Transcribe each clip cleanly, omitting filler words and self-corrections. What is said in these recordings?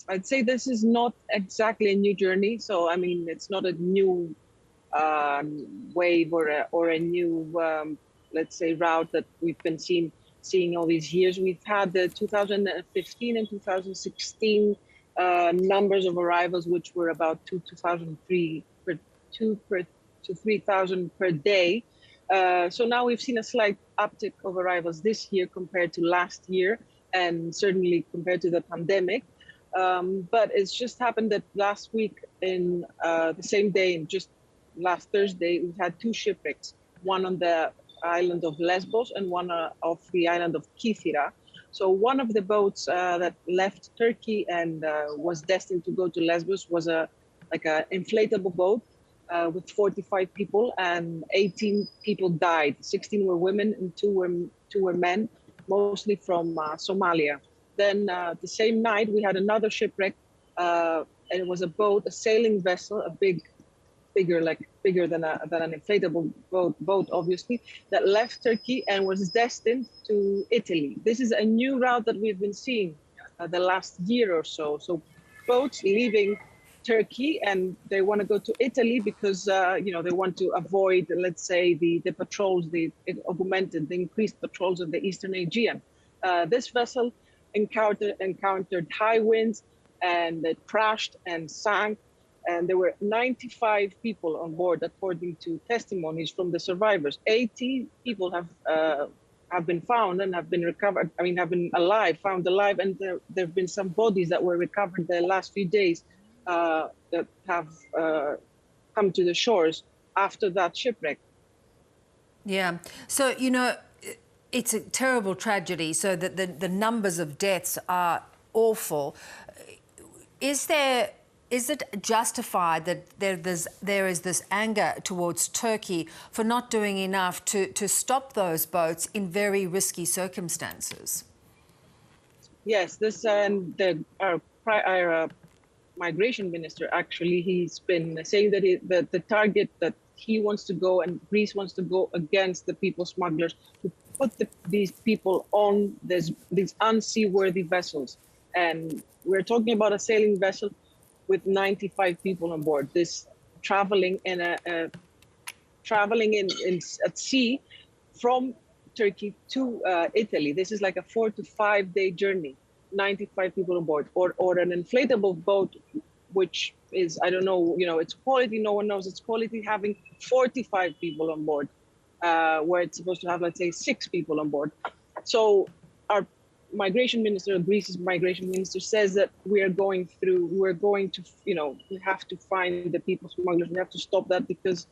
I'd say this is not exactly a new journey. So, I mean, it's not a new wave or a new, let's say, route that we've been seeing all these years. We've had the 2015 and 2016 numbers of arrivals, which were about 2 to 3,000 per day. So now we've seen a slight uptick of arrivals this year compared to last year, and certainly compared to the pandemic. But it's just happened that last week, in the same day, and just last Thursday, we had two shipwrecks, one on the island of Lesbos and one off the island of Kythira. So one of the boats that left Turkey and was destined to go to Lesbos was an inflatable boat with 45 people, and 18 people died. 16 were women and two were men, mostly from Somalia. Then the same night we had another shipwreck, and it was a boat, a sailing vessel, bigger than an inflatable boat, obviously, that left Turkey and was destined to Italy. This is a new route that we've been seeing the last year or so. So boats leaving Turkey and they want to go to Italy because they want to avoid, let's say, the patrols, the increased patrols of the Eastern Aegean. This vessel encountered high winds, and it crashed and sank. And there were 95 people on board, according to testimonies from the survivors. 80 people have been found and have been recovered. I mean, have been found alive, and there have been some bodies that were recovered the last few days that have come to the shores after that shipwreck. Yeah. So, it's a terrible tragedy. So that the numbers of deaths are awful. Is it justified that there is this anger towards Turkey for not doing enough to stop those boats in very risky circumstances? Yes, this our migration minister, actually, he's been saying that the target that he wants to go and Greece wants to go against the people smugglers, to put these people on these unseaworthy vessels. And we're talking about a sailing vessel with 95 people on board. This traveling at sea from Turkey to Italy. This is like a 4 to 5 day journey. 95 people on board, or an inflatable boat, which is, I don't know, its quality. No one knows its quality. Having 45 people on board, where it's supposed to have, let's say, 6 people on board. So our migration minister, Greece's migration minister, says that we have to find the people smugglers. We have to stop that because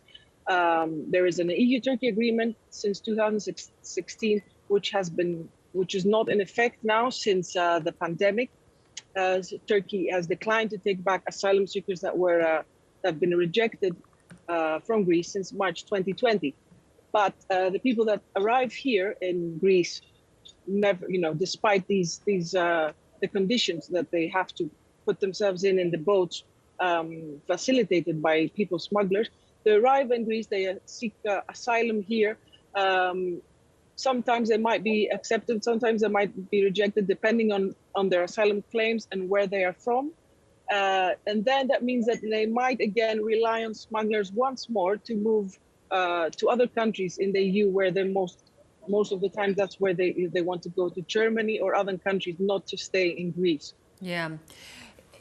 there is an EU-Turkey agreement since 2016, which is not in effect now since the pandemic. Turkey has declined to take back asylum seekers that have been rejected from Greece since March 2020. But the people that arrive here in Greece never, despite the conditions that they have to put themselves in the boats facilitated by people smugglers, they arrive in Greece, they seek asylum here. Sometimes they might be accepted, sometimes they might be rejected, depending on their asylum claims and where they are from. And then that means that they might again rely on smugglers once more to move to other countries in the EU, where they're most of the time that's where they want to go, to Germany or other countries, not to stay in Greece. Yeah.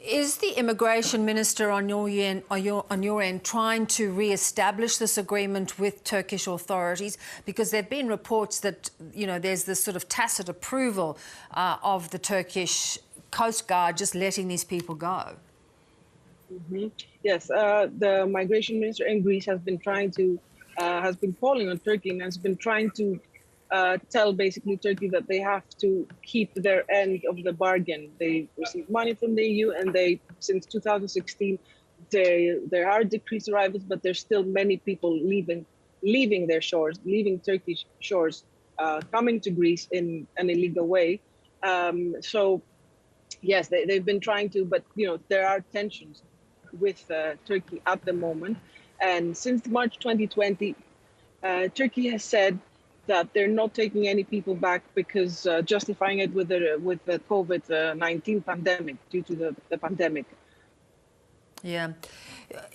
Is the immigration minister on your end trying to re-establish this agreement with Turkish authorities? Because there have been reports that, there's this sort of tacit approval of the Turkish Coast Guard just letting these people go. Mm-hmm. Yes, the migration minister in Greece has been calling on Turkey and has been trying to tell basically Turkey that they have to keep their end of the bargain. They receive money from the EU, and since 2016, there are decreased arrivals, but there's still many people leaving their shores, leaving Turkish shores, coming to Greece in an illegal way. So yes, they've been trying to, but there are tensions with Turkey at the moment. And since March 2020, Turkey has said that they're not taking any people back because justifying it with the COVID-19 pandemic, due to the pandemic. Yeah.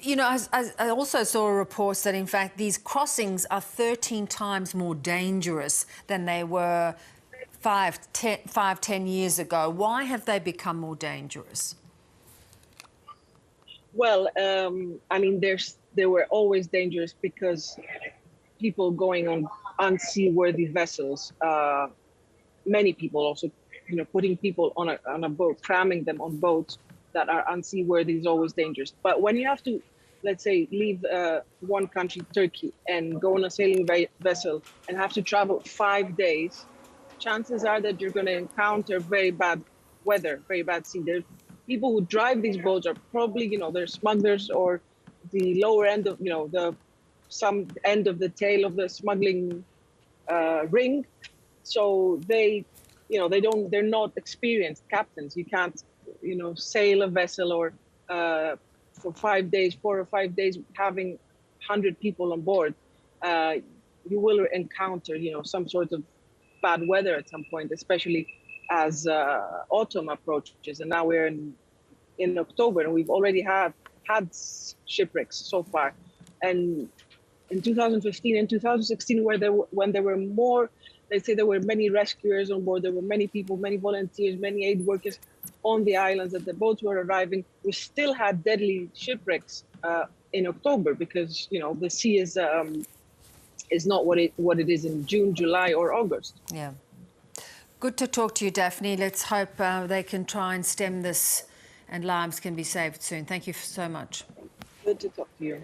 You know, I also saw reports that, in fact, these crossings are 13 times more dangerous than they were 10 years ago. Why have they become more dangerous? Well, I mean, they were always dangerous because people going on unseaworthy vessels, many people also, putting people on a boat, cramming them on boats that are unseaworthy is always dangerous. But when you have to, let's say, leave one country, Turkey, and go on a sailing vessel and have to travel 5 days, chances are that you're going to encounter very bad weather, very bad sea. There's people who drive these boats are probably, they're smugglers or the lower end of, some end of the tail of the smuggling ring. So they're not experienced captains. You can't, sail a vessel or for 5 days, 4 or 5 days, having 100 people on board. You will encounter, some sort of bad weather at some point, especially as autumn approaches. And now we're in October, and we've already had shipwrecks so far. And in 2015 and 2016, when there were more, let's say there were many rescuers on board, there were many people, many volunteers, many aid workers on the islands that the boats were arriving, we still had deadly shipwrecks in October because, the sea is not what it is in June, July, or August. Yeah. Good to talk to you, Daphne. Let's hope they can try and stem this and lives can be saved soon. Thank you so much. Good to talk to you.